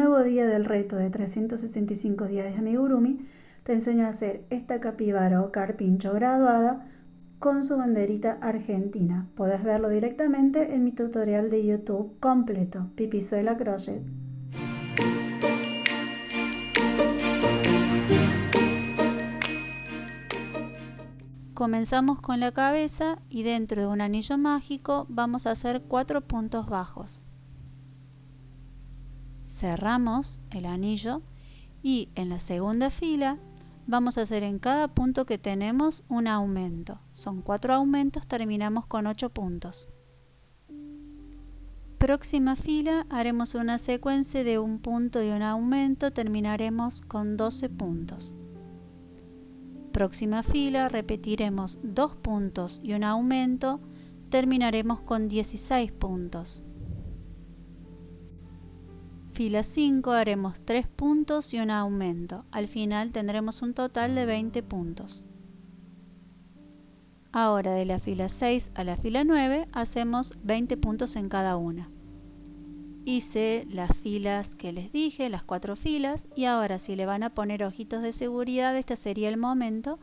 nuevo día del reto de 365 días de amigurumi, te enseño a hacer esta capibara o carpincho graduada con su banderita argentina. Podés verlo directamente en mi tutorial de YouTube completo, Pipizuela Crochet. Comenzamos con la cabeza y dentro de un anillo mágico vamos a hacer 4 puntos bajos. Cerramos el anillo y en la segunda fila vamos a hacer en cada punto que tenemos un aumento. Son 4 aumentos, terminamos con 8 puntos. Próxima fila haremos una secuencia de un punto y un aumento, terminaremos con 12 puntos. Próxima fila repetiremos 2 puntos y un aumento, terminaremos con 16 puntos. Fila 5 haremos 3 puntos y un aumento, al final tendremos un total de 20 puntos. Ahora de la fila 6 a la fila 9 hacemos 20 puntos en cada una. Hice las filas que les dije, las 4 filas, y ahora si le van a poner ojitos de seguridad, este sería el momento,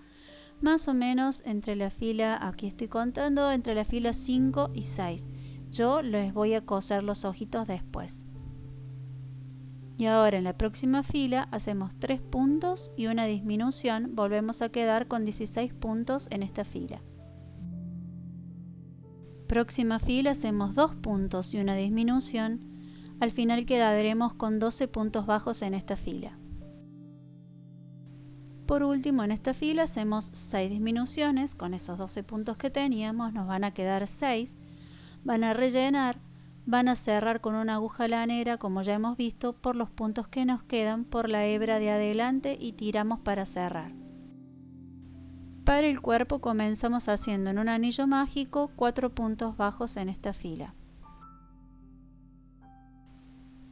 más o menos entre la fila, aquí estoy contando, entre la fila 5 y 6. Yo les voy a coser los ojitos después. Y ahora en la próxima fila hacemos 3 puntos y una disminución, volvemos a quedar con 16 puntos en esta fila. Próxima fila hacemos 2 puntos y una disminución, al final quedaremos con 12 puntos bajos en esta fila. Por último en esta fila hacemos 6 disminuciones, con esos 12 puntos que teníamos nos van a quedar 6, van a rellenar, van a cerrar con una aguja lanera como ya hemos visto por los puntos que nos quedan por la hebra de adelante y tiramos para cerrar. Para el cuerpo comenzamos haciendo en un anillo mágico 4 puntos bajos en esta fila.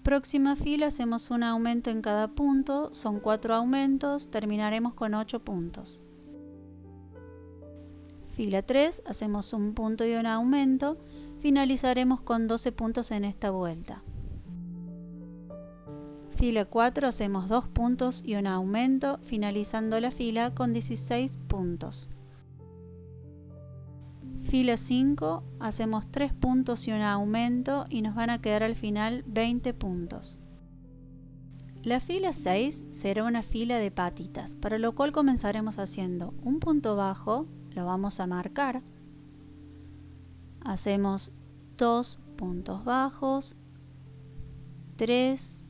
Próxima fila hacemos un aumento en cada punto, son 4 aumentos, terminaremos con 8 puntos. Fila 3 hacemos un punto y un aumento, finalizaremos con 12 puntos en esta vuelta. Fila 4 hacemos 2 puntos y un aumento, finalizando la fila con 16 puntos. Fila 5 hacemos 3 puntos y un aumento y nos van a quedar al final 20 puntos. La fila 6 será una fila de patitas, para lo cual comenzaremos haciendo un punto bajo, lo vamos a marcar. Hacemos 2 puntos bajos, 3,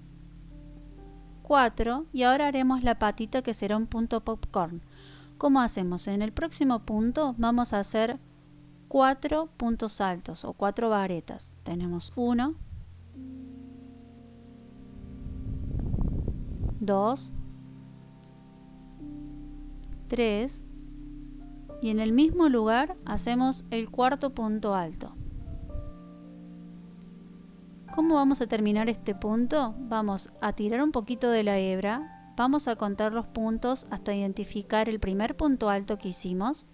4 y ahora haremos la patita que será un punto popcorn. ¿Cómo hacemos? En el próximo punto vamos a hacer 4 puntos altos o 4 varetas. Tenemos 1, 2, 3 y en el mismo lugar hacemos el cuarto punto alto. ¿Cómo vamos a terminar este punto? Vamos a tirar un poquito de la hebra, vamos a contar los puntos hasta identificar el primer punto alto que hicimos,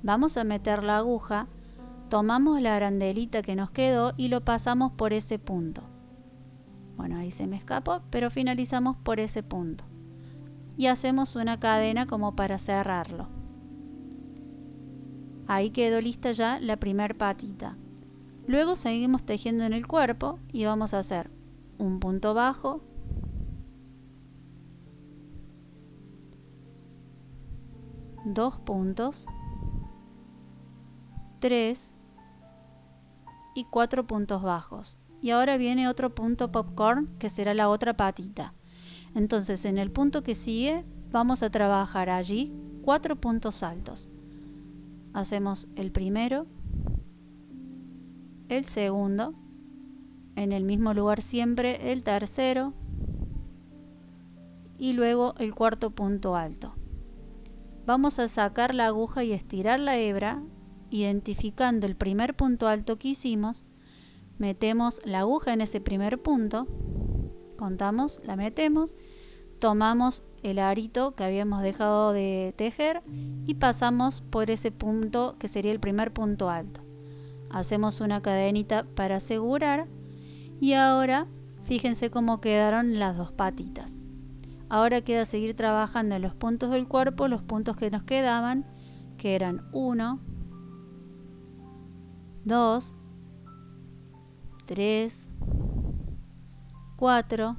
vamos a meter la aguja, tomamos la arandelita que nos quedó y lo pasamos por ese punto. Bueno, ahí se me escapó, pero finalizamos por ese punto. Y hacemos una cadena como para cerrarlo. Ahí quedó lista ya la primer patita. Luego seguimos tejiendo en el cuerpo y vamos a hacer un punto bajo, 2 puntos, 3 y 4 puntos bajos. Y ahora viene otro punto popcorn que será la otra patita. Entonces en el punto que sigue vamos a trabajar allí 4 puntos altos. Hacemos el primero, el segundo, en el mismo lugar siempre el tercero y luego el cuarto punto alto. Vamos a sacar la aguja y estirar la hebra, identificando el primer punto alto que hicimos, metemos la aguja en ese primer punto, contamos, la metemos, tomamos el arito que habíamos dejado de tejer y pasamos por ese punto que sería el primer punto alto. Hacemos una cadenita para asegurar y ahora Fíjense cómo quedaron las dos patitas. Ahora queda seguir trabajando en los puntos del cuerpo, los puntos que nos quedaban, que eran 1, 2, 3, 4,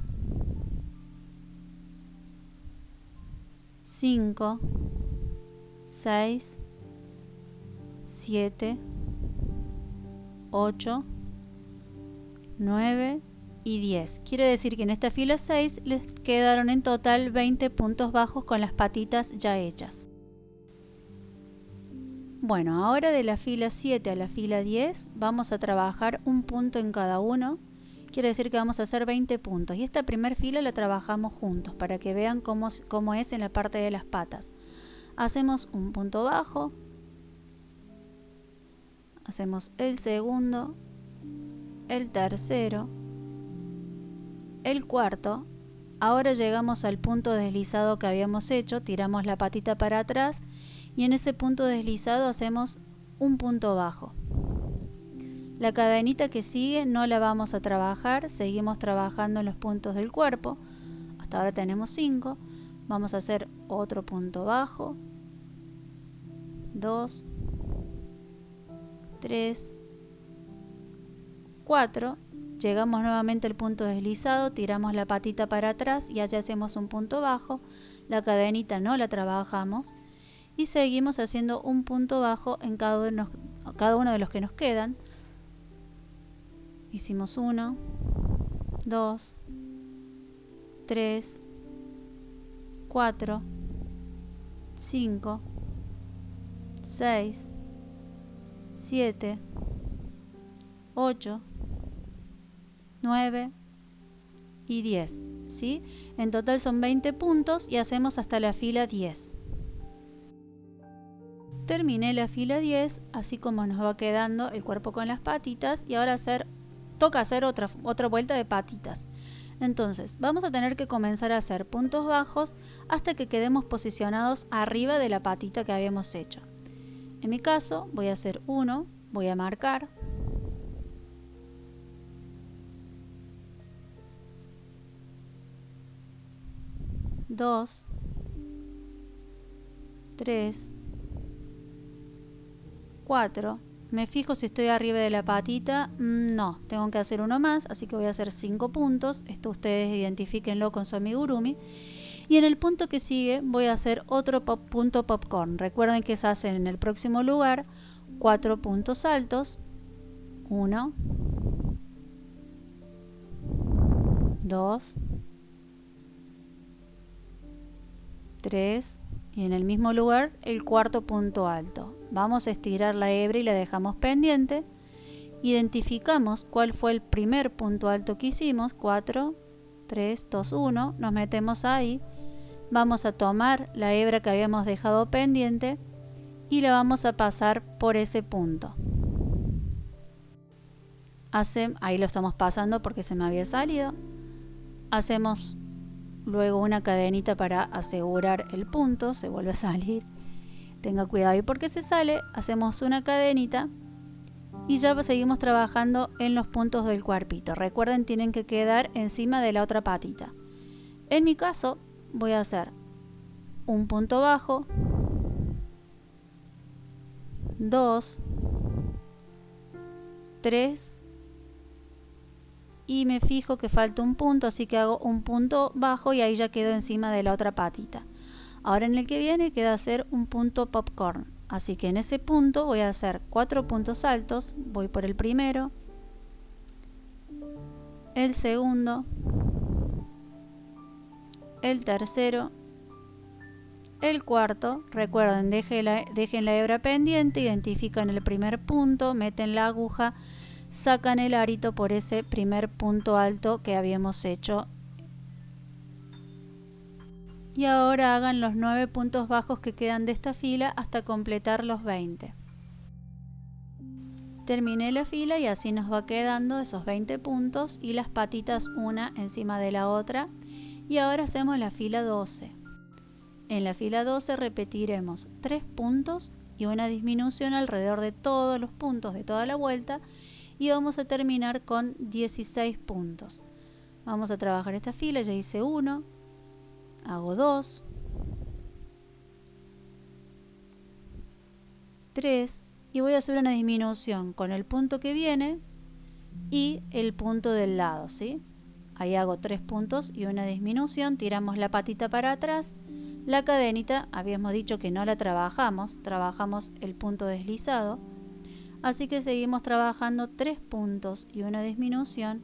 5, 6, 7, 8, 9 y 10. Quiere decir que en esta fila 6 les quedaron en total 20 puntos bajos con las patitas ya hechas. Bueno, ahora de la fila 7 a la fila 10 vamos a trabajar un punto en cada uno. Quiere decir que vamos a hacer 20 puntos. Y esta primera fila la trabajamos juntos para que vean cómo es en la parte de las patas. Hacemos un punto bajo. Hacemos el segundo, el tercero, el cuarto. Ahora llegamos al punto deslizado que habíamos hecho, tiramos la patita para atrás y en ese punto deslizado hacemos un punto bajo. La cadenita que sigue no la vamos a trabajar, seguimos trabajando en los puntos del cuerpo. Hasta ahora tenemos 5. Vamos a hacer otro punto bajo, 2, 3, 4. Llegamos nuevamente al punto deslizado, tiramos la patita para atrás y allí hacemos un punto bajo. La cadenita no la trabajamos y seguimos haciendo un punto bajo en cada uno de los que nos quedan. Hicimos 1, 2, 3, 4, 5, 6, 7, 8, 9 y 10, ¿sí? En total son 20 puntos y hacemos hasta la fila 10. Terminé la fila 10, así como nos va quedando el cuerpo con las patitas y ahora toca hacer otra vuelta de patitas. Entonces vamos a tener que comenzar a hacer puntos bajos hasta que quedemos posicionados arriba de la patita que habíamos hecho. En mi caso voy a hacer 1, voy a marcar. 2, 3, 4. Me fijo si estoy arriba de la patita. No, tengo que hacer uno más, así que voy a hacer 5 puntos. Esto ustedes identifíquenlo con su amigurumi. Y en el punto que sigue voy a hacer otro punto popcorn. Recuerden que se hacen en el próximo lugar 4 puntos altos. 1, 2, 3 y en el mismo lugar el cuarto punto alto. Vamos a estirar la hebra y la dejamos pendiente. Identificamos cuál fue el primer punto alto que hicimos. 4, 3, 2, 1. Nos metemos ahí. Vamos a tomar la hebra que habíamos dejado pendiente y la vamos a pasar por ese punto. Ahí lo estamos pasando porque se me había salido. Hacemos luego una cadenita para asegurar el punto, se vuelve a salir. Tenga cuidado ahí porque se sale. Hacemos una cadenita y ya seguimos trabajando en los puntos del cuerpito. Recuerden, tienen que quedar encima de la otra patita. En mi caso voy a hacer un punto bajo, 2, 3 y me fijo que falta un punto, así que hago un punto bajo y ahí ya quedo encima de la otra patita. Ahora en el que viene queda hacer un punto popcorn, así que en ese punto voy a hacer 4 puntos altos. Voy por el primero, el segundo, el tercero, el cuarto. Recuerden, dejen la hebra pendiente, identifican el primer punto, meten la aguja, sacan el arito por ese primer punto alto que habíamos hecho. Y ahora hagan los 9 puntos bajos que quedan de esta fila hasta completar los 20. Terminé la fila y así nos va quedando esos 20 puntos y las patitas una encima de la otra. Y ahora hacemos la fila 12. En la fila 12 repetiremos 3 puntos y una disminución alrededor de todos los puntos de toda la vuelta y vamos a terminar con 16 puntos. Vamos a trabajar esta fila, ya hice 1, hago 2, 3 y voy a hacer una disminución con el punto que viene y el punto del lado, ¿sí? Ahí hago 3 puntos y una disminución, tiramos la patita para atrás. La cadenita habíamos dicho que no la trabajamos el punto deslizado, así que seguimos trabajando 3 puntos y una disminución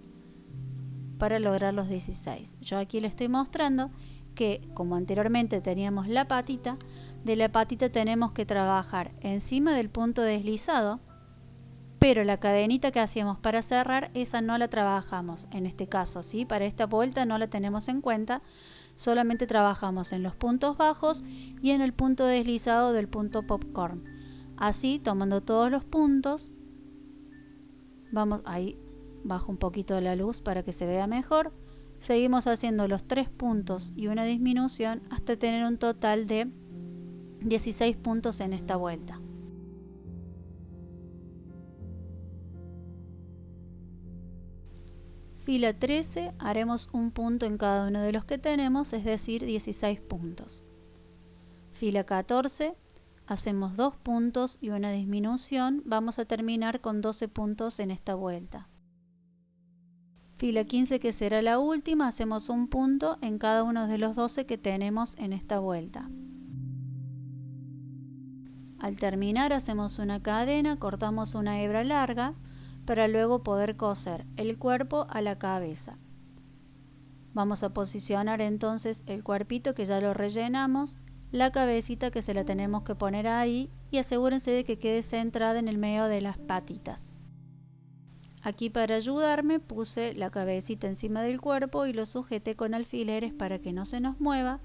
para lograr los 16. Yo aquí le estoy mostrando que, como anteriormente teníamos la patita, de la patita tenemos que trabajar encima del punto deslizado, pero la cadenita que hacíamos para cerrar, esa no la trabajamos en este caso, ¿sí? Para esta vuelta no la tenemos en cuenta, solamente trabajamos en los puntos bajos y en el punto deslizado del punto popcorn. Así, tomando todos los puntos, vamos ahí, bajo un poquito la luz para que se vea mejor. Seguimos haciendo los 3 puntos y una disminución hasta tener un total de 16 puntos en esta vuelta. Fila 13 haremos un punto en cada uno de los que tenemos, es decir, 16 puntos. Fila 14 hacemos 2 puntos y una disminución, vamos a terminar con 12 puntos en esta vuelta. Fila 15, que será la última, hacemos un punto en cada uno de los 12 que tenemos en esta vuelta. Al terminar hacemos una cadena, cortamos una hebra larga para luego poder coser el cuerpo a la cabeza. Vamos a posicionar entonces el cuerpito que ya lo rellenamos, la cabecita que se la tenemos que poner ahí y asegúrense de que quede centrada en el medio de las patitas. Aquí para ayudarme puse la cabecita encima del cuerpo y lo sujeté con alfileres para que no se nos mueva.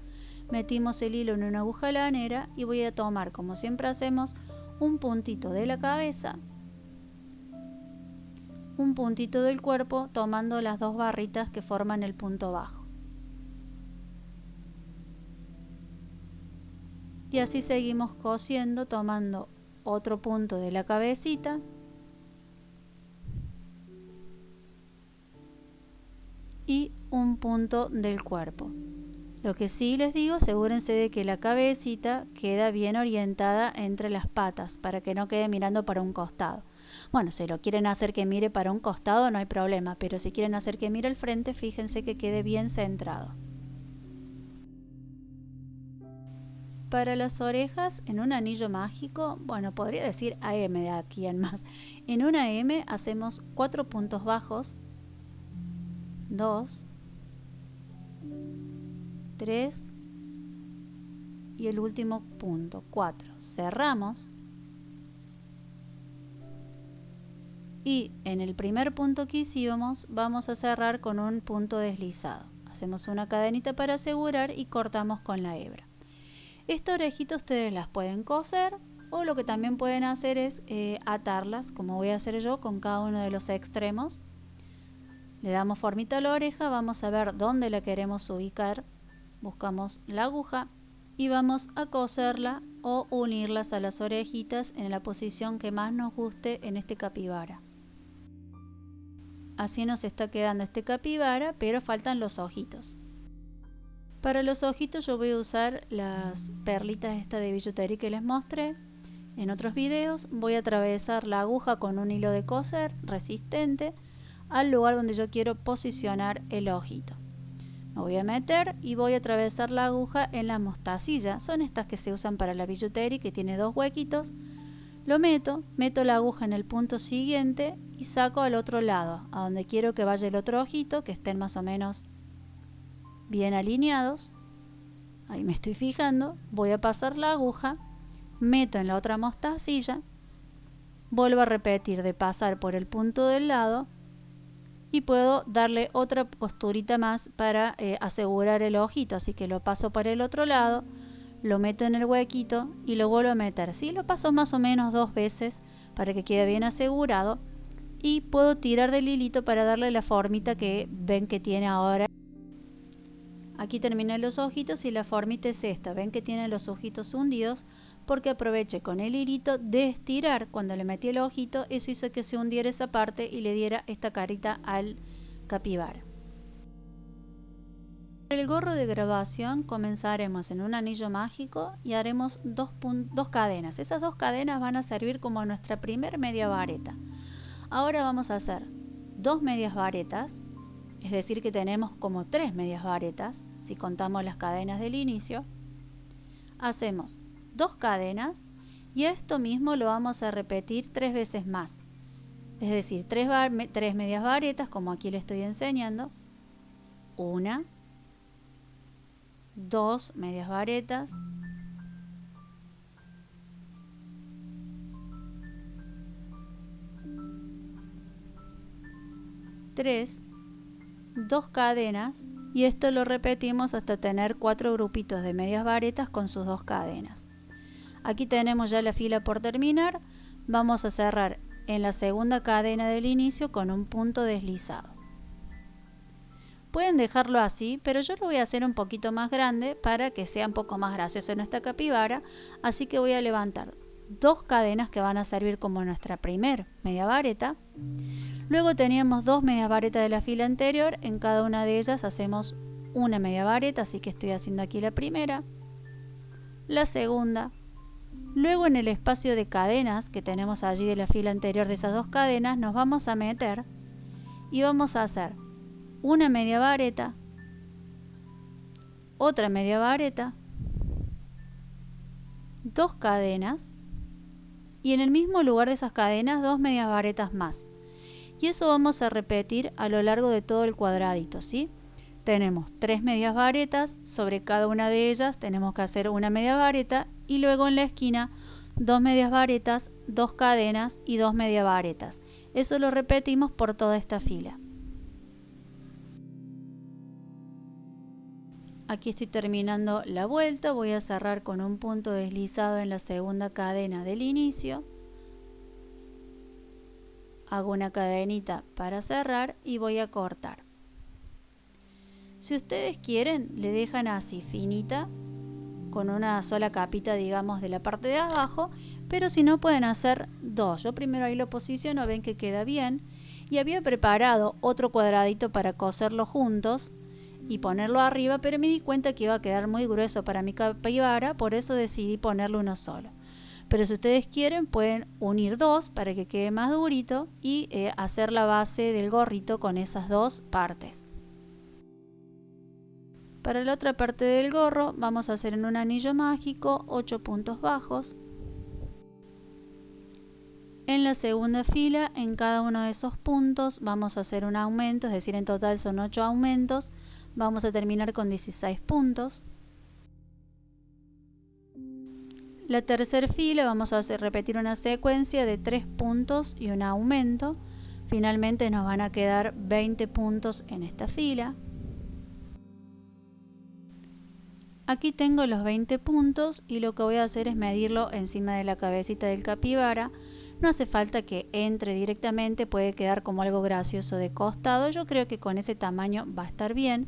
Metimos el hilo en una aguja lanera y voy a tomar, como siempre hacemos, un puntito de la cabeza, un puntito del cuerpo, tomando las 2 barritas que forman el punto bajo. Y así seguimos cosiendo, tomando otro punto de la cabecita y un punto del cuerpo. Lo que sí les digo, asegúrense de que la cabecita queda bien orientada entre las patas para que no quede mirando para un costado. Bueno, si lo quieren hacer que mire para un costado no hay problema, pero si quieren hacer que mire al frente, fíjense que quede bien centrado. Para las orejas, en un anillo mágico, bueno, podría decir AM de aquí en más. En una M hacemos 4 puntos bajos, 2, 3 y el último punto, 4. Cerramos y en el primer punto que hicimos vamos a cerrar con un punto deslizado. Hacemos una cadenita para asegurar y cortamos con la hebra. Esta orejita ustedes las pueden coser o lo que también pueden hacer es atarlas, como voy a hacer yo con cada uno de los extremos. Le damos formita a la oreja, vamos a ver dónde la queremos ubicar. Buscamos la aguja y vamos a coserla o unirlas a las orejitas en la posición que más nos guste en este capibara. Así nos está quedando este capibara, pero faltan los ojitos. Para los ojitos yo voy a usar las perlitas esta de billutería que les mostré en otros videos. Voy a atravesar la aguja con un hilo de coser resistente al lugar donde yo quiero posicionar el ojito. Me voy a meter y voy a atravesar la aguja en la mostacilla. Son estas que se usan para la billutería, que tiene 2 huequitos. Lo meto la aguja en el punto siguiente y saco al otro lado, a donde quiero que vaya el otro ojito, que estén más o menos bien alineados. Ahí me estoy fijando. Voy a pasar la aguja, meto en la otra mostacilla, vuelvo a repetir de pasar por el punto del lado y puedo darle otra costurita más para asegurar el ojito, así que lo paso por el otro lado, lo meto en el huequito y lo vuelvo a meter. ¿Sí? Lo paso más o menos 2 veces para que quede bien asegurado y puedo tirar del hilito para darle la formita que ven que tiene ahora. Aquí terminé los ojitos y la formita es esta. Ven que tiene los ojitos hundidos porque aproveché con el hilito de estirar cuando le metí el ojito. Eso hizo que se hundiera esa parte y le diera esta carita al capibara. El gorro de graduación comenzaremos en un anillo mágico y haremos dos cadenas. Esas 2 cadenas van a servir como nuestra primer media vareta. Ahora vamos a hacer 2 medias varetas, es decir que tenemos como 3 medias varetas si contamos las cadenas del inicio. Hacemos 2 cadenas y esto mismo lo vamos a repetir 3 veces más. Es decir, 3 medias varetas como aquí le estoy enseñando. 1, 2 medias varetas, 3, 2 cadenas y esto lo repetimos hasta tener 4 grupitos de medias varetas con sus 2 cadenas. Aquí tenemos ya la fila por terminar. Vamos a cerrar en la segunda cadena del inicio con un punto deslizado. Pueden dejarlo así, pero yo lo voy a hacer un poquito más grande para que sea un poco más gracioso nuestra capibara, así que voy a levantar 2 cadenas que van a servir como nuestra primer media vareta. Luego teníamos 2 medias varetas de la fila anterior, en cada una de ellas hacemos una media vareta, así que estoy haciendo aquí la primera, la segunda. Luego en el espacio de cadenas que tenemos allí de la fila anterior de esas 2 cadenas nos vamos a meter y vamos a hacer una media vareta, otra media vareta, 2 cadenas y en el mismo lugar de esas cadenas 2 medias varetas más. Y eso vamos a repetir a lo largo de todo el cuadradito, ¿sí? Tenemos 3 medias varetas, sobre cada una de ellas tenemos que hacer una media vareta y luego en la esquina 2 medias varetas, 2 cadenas y 2 medias varetas. Eso lo repetimos por toda esta fila. Aquí estoy terminando la vuelta, voy a cerrar con un punto deslizado en la segunda cadena del inicio. Hago una cadenita para cerrar y voy a cortar. Si ustedes quieren, le dejan así finita, con una sola capita, digamos, de la parte de abajo, pero si no pueden hacer 2. Yo primero ahí lo posiciono, ven que queda bien, y había preparado otro cuadradito para coserlo juntos y ponerlo arriba, pero me di cuenta que iba a quedar muy grueso para mi capibara, por eso decidí ponerle uno solo. Pero si ustedes quieren pueden unir 2 para que quede más durito y hacer la base del gorrito con esas 2 partes. Para la otra parte del gorro vamos a hacer en un anillo mágico 8 puntos bajos. En la segunda fila, en cada uno de esos puntos vamos a hacer un aumento, es decir, en total son 8 aumentos. Vamos a terminar con 16 puntos. La tercera fila vamos a repetir una secuencia de 3 puntos y un aumento. Finalmente nos van a quedar 20 puntos en esta fila. Aquí tengo los 20 puntos y lo que voy a hacer es medirlo encima de la cabecita del capibara. No hace falta que entre directamente, puede quedar como algo gracioso de costado. Yo creo que con ese tamaño va a estar bien.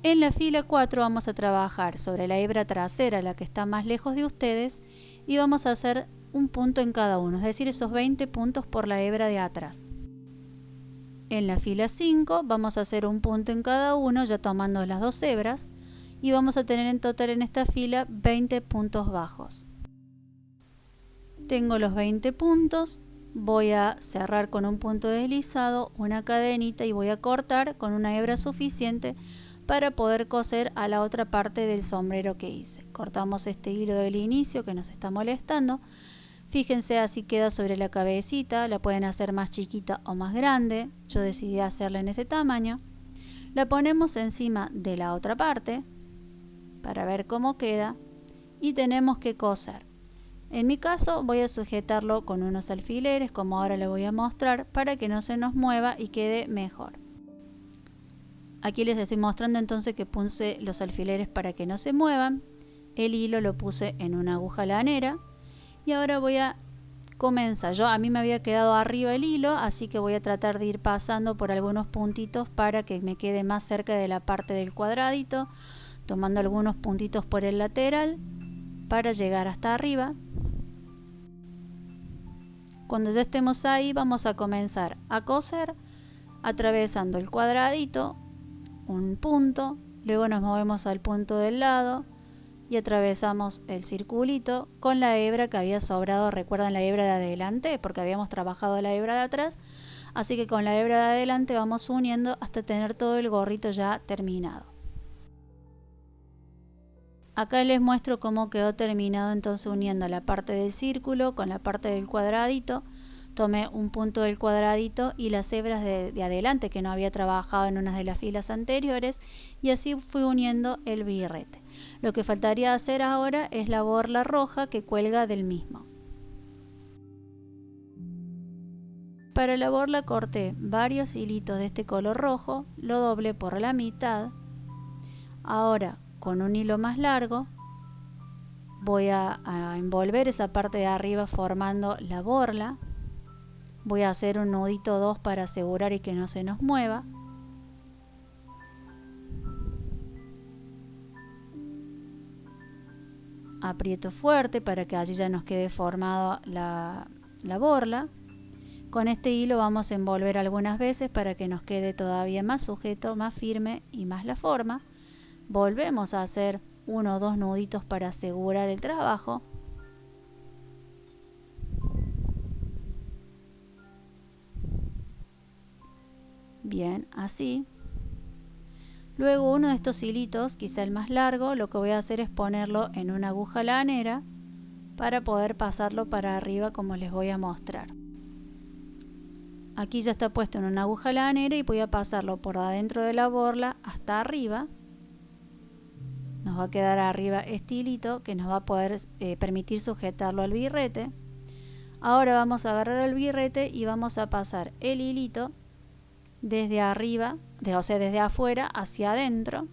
En la fila 4 vamos a trabajar sobre la hebra trasera, la que está más lejos de ustedes, y vamos a hacer un punto en cada uno, es decir, esos 20 puntos por la hebra de atrás. En la fila 5 vamos a hacer un punto en cada uno, ya tomando las 2 hebras, y vamos a tener en total en esta fila 20 puntos bajos. Tengo los 20 puntos, voy a cerrar con un punto deslizado, una cadenita y voy a cortar con una hebra suficiente para poder coser a la otra parte del sombrero que hice. Cortamos este hilo del inicio que nos está molestando. Fíjense, así queda sobre la cabecita, la pueden hacer más chiquita o más grande. Yo decidí hacerla en ese tamaño. La ponemos encima de la otra parte para ver cómo queda y tenemos que coser. En mi caso voy a sujetarlo con unos alfileres, como ahora les voy a mostrar, para que no se nos mueva y quede mejor. Aquí les estoy mostrando entonces que puse los alfileres para que no se muevan. El hilo lo puse en una aguja lanera y ahora voy a comenzar. A mí me había quedado arriba el hilo, así que voy a tratar de ir pasando por algunos puntitos para que me quede más cerca de la parte del cuadradito, tomando algunos puntitos por el lateral para llegar hasta arriba. Cuando ya estemos ahí vamos a comenzar a coser atravesando el cuadradito un punto, luego nos movemos al punto del lado y atravesamos el circulito con la hebra que había sobrado. ¿Recuerdan la hebra de adelante? Porque habíamos trabajado la hebra de atrás, así que con la hebra de adelante vamos uniendo hasta tener todo el gorrito ya terminado. Acá les muestro cómo quedó terminado, entonces uniendo la parte del círculo con la parte del cuadradito. Tomé un punto del cuadradito y las hebras de adelante que no había trabajado en una de las filas anteriores, y así fui uniendo el birrete. Lo que faltaría hacer ahora es la borla roja que cuelga del mismo. Para la borla corté varios hilitos de este color rojo, lo doblé por la mitad. Ahora con un hilo más largo voy a envolver esa parte de arriba formando la borla. Voy a hacer un nudito 2 para asegurar y que no se nos mueva. Aprieto fuerte para que allí ya nos quede formado la borla. Con este hilo vamos a envolver algunas veces para que nos quede todavía más sujeto, más firme y más la forma. Volvemos a hacer 1 o 2 nuditos para asegurar el trabajo. Bien, así. Luego uno de estos hilitos, quizá el más largo, lo que voy a hacer es ponerlo en una aguja lanera para poder pasarlo para arriba como les voy a mostrar. Aquí ya está puesto en una aguja lanera y voy a pasarlo por adentro de la borla hasta arriba. Nos va a quedar arriba este hilito que nos va a poder permitir sujetarlo al birrete. Ahora vamos a agarrar el birrete y vamos a pasar el hilito desde arriba, o sea, desde afuera hacia adentro,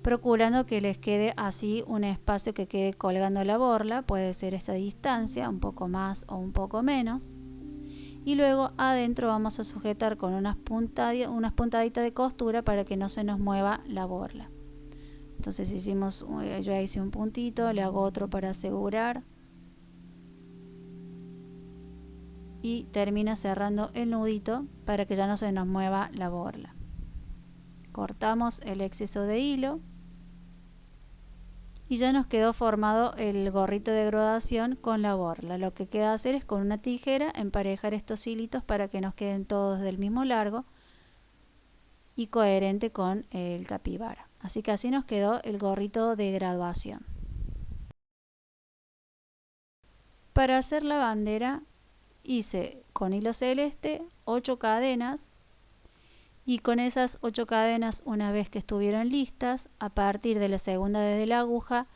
procurando que les quede así un espacio que quede colgando la borla. Puede ser esa distancia, un poco más o un poco menos. Y luego adentro vamos a sujetar con unas puntaditas de costura para que no se nos mueva la borla. Entonces yo ya hice un puntito, le hago otro para asegurar y termina cerrando el nudito para que ya no se nos mueva la borla. Cortamos el exceso de hilo y ya nos quedó formado el gorrito de graduación con la borla. Lo que queda hacer es con una tijera emparejar estos hilitos para que nos queden todos del mismo largo y coherente con el capibara. Así que así nos quedó el gorrito de graduación. Para hacer la bandera hice con hilo celeste 8 cadenas y con esas 8 cadenas, una vez que estuvieron listas, a partir de la segunda desde la aguja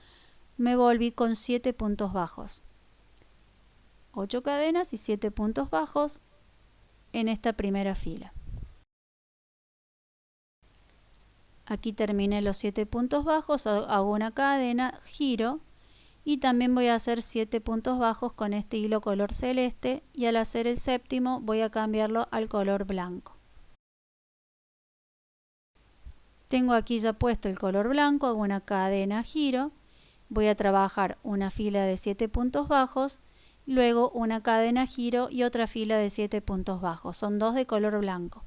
me volví con 7 puntos bajos. 8 cadenas y 7 puntos bajos en esta primera fila. Aquí terminé los 7 puntos bajos, hago una cadena, giro y también voy a hacer 7 puntos bajos con este hilo color celeste, y al hacer el séptimo voy a cambiarlo al color blanco. Tengo aquí ya puesto el color blanco, hago una cadena, giro, voy a trabajar una fila de 7 puntos bajos, luego una cadena, giro y otra fila de 7 puntos bajos, son 2 de color blanco.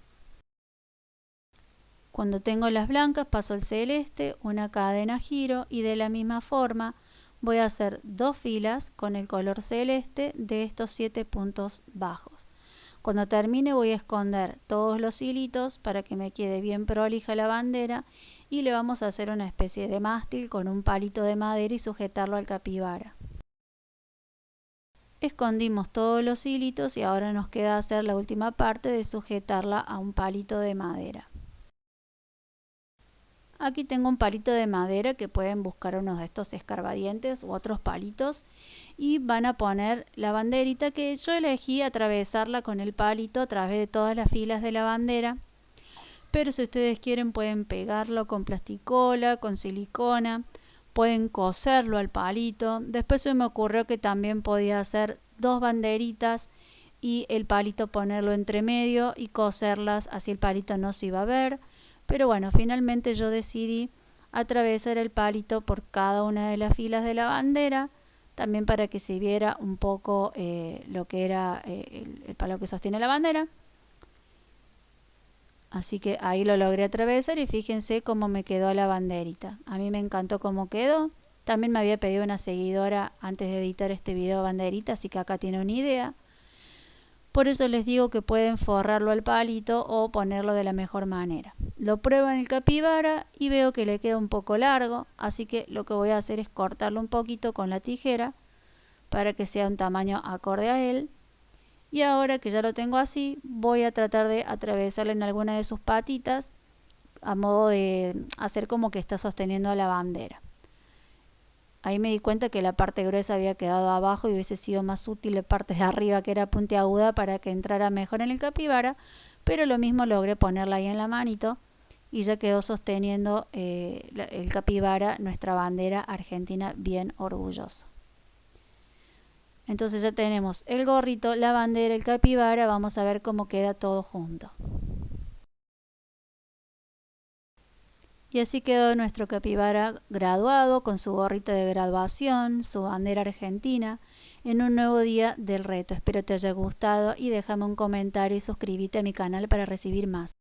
Cuando tengo las blancas paso al celeste, una cadena, giro y de la misma forma voy a hacer 2 filas con el color celeste de estos 7 puntos bajos. Cuando termine voy a esconder todos los hilitos para que me quede bien prolija la bandera, y le vamos a hacer una especie de mástil con un palito de madera y sujetarlo al capibara. Escondimos todos los hilitos y ahora nos queda hacer la última parte de sujetarla a un palito de madera. Aquí tengo un palito de madera que pueden buscar uno de estos escarbadientes u otros palitos, y van a poner la banderita que yo elegí atravesarla con el palito a través de todas las filas de la bandera, pero si ustedes quieren pueden pegarlo con plasticola, con silicona, pueden coserlo al palito. Después se me ocurrió que también podía hacer 2 banderitas y el palito ponerlo entre medio y coserlas, así el palito no se iba a ver. Pero bueno, finalmente yo decidí atravesar el palito por cada una de las filas de la bandera, también para que se viera un poco lo que era el palo que sostiene la bandera. Así que ahí lo logré atravesar y fíjense cómo me quedó la banderita. A mí me encantó cómo quedó. También me había pedido una seguidora antes de editar este video banderita, así que acá tiene una idea. Por eso les digo que pueden forrarlo al palito o ponerlo de la mejor manera. Lo pruebo en el capibara y veo que le queda un poco largo, así que lo que voy a hacer es cortarlo un poquito con la tijera para que sea un tamaño acorde a él. Y ahora que ya lo tengo así, voy a tratar de atravesarle en alguna de sus patitas a modo de hacer como que está sosteniendo la bandera. Ahí me di cuenta que la parte gruesa había quedado abajo y hubiese sido más útil la parte de arriba, que era puntiaguda, para que entrara mejor en el capibara, pero lo mismo logré ponerla ahí en la manito y ya quedó sosteniendo el capibara, nuestra bandera argentina, bien orgullosa. Entonces ya tenemos el gorrito, la bandera, el capibara. Vamos a ver cómo queda todo junto. Y así quedó nuestro capibara graduado, con su gorrito de graduación, su bandera argentina, en un nuevo día del reto. Espero te haya gustado y déjame un comentario y suscríbete a mi canal para recibir más.